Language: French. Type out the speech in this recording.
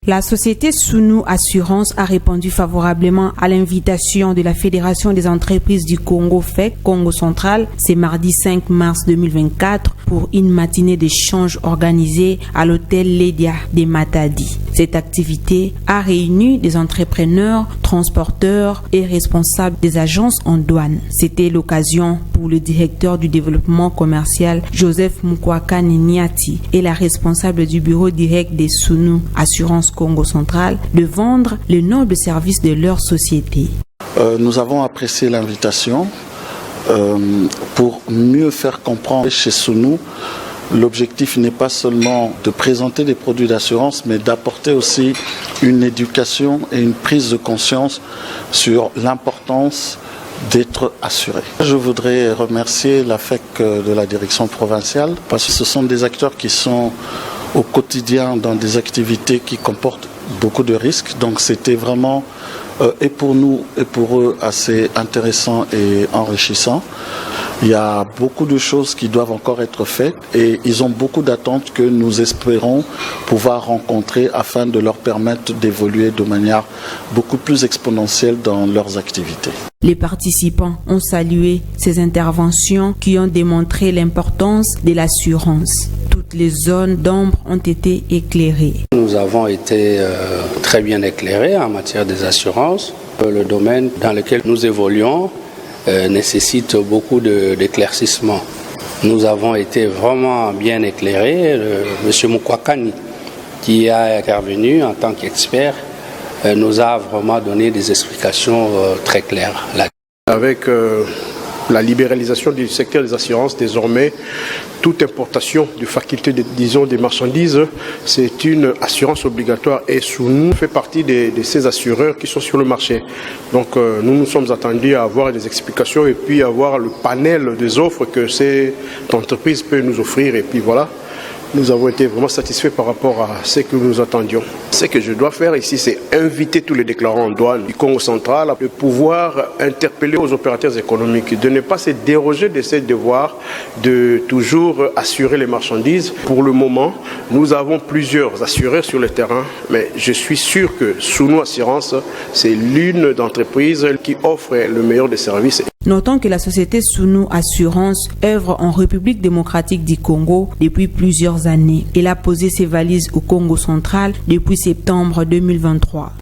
La société Sunu Assurance a répondu favorablement à l'invitation de la Fédération des entreprises du Congo FEC, Congo Central, c'est mardi 5 mars 2024 pour une matinée d'échange organisée à l'hôtel Ledia de Matadi. Cette activité a réuni des entrepreneurs, transporteurs et responsables des agences en douane. C'était l'occasion pour le directeur du développement commercial Joseph Mukwaka Niniati et la responsable du bureau direct des Sunu Assurance Congo Central de vendre le noble service de leur société. Nous avons apprécié l'invitation pour mieux faire comprendre chez Sunu. L'objectif n'est pas seulement de présenter des produits d'assurance, mais d'apporter aussi une éducation et une prise de conscience sur l'importance d'être assuré. Je voudrais remercier la FEC de la direction provinciale parce que ce sont des acteurs qui sont au quotidien dans des activités qui comportent beaucoup de risques. Donc c'était vraiment et pour nous et pour eux assez intéressant et enrichissant. Il y a beaucoup de choses qui doivent encore être faites et ils ont beaucoup d'attentes que nous espérons pouvoir rencontrer afin de leur permettre d'évoluer de manière beaucoup plus exponentielle dans leurs activités. Les participants ont salué ces interventions qui ont démontré l'importance de l'assurance. Toutes les zones d'ombre ont été éclairées. Nous avons été très bien éclairés en matière des assurances. Le domaine dans lequel nous évoluons nécessite beaucoup d'éclaircissement. Nous avons été vraiment bien éclairés. M. Mukwakani, qui a intervenu en tant qu'expert, nous a vraiment donné des explications très claires. Avec la libéralisation du secteur des assurances, désormais, toute importation de faculté des marchandises, c'est une assurance obligatoire et Sunu fait partie de ces assureurs qui sont sur le marché. Donc nous nous sommes attendus à avoir des explications et puis avoir le panel des offres que cette entreprise peut nous offrir. Et puis voilà, nous avons été vraiment satisfaits par rapport à ce que nous attendions. Ce que je dois faire ici, c'est inviter tous les déclarants en douane du Congo central à pouvoir interpeller aux opérateurs économiques, de ne pas se déroger de ces devoirs, de toujours assurer les marchandises. Pour le moment, nous avons plusieurs assureurs sur le terrain, mais je suis sûr que Sunu Assurance, c'est l'une d'entreprises qui offre le meilleur des services. Notons que la société Sunu Assurance œuvre en République démocratique du Congo depuis plusieurs années. Elle a posé ses valises au Congo central depuis septembre 2023.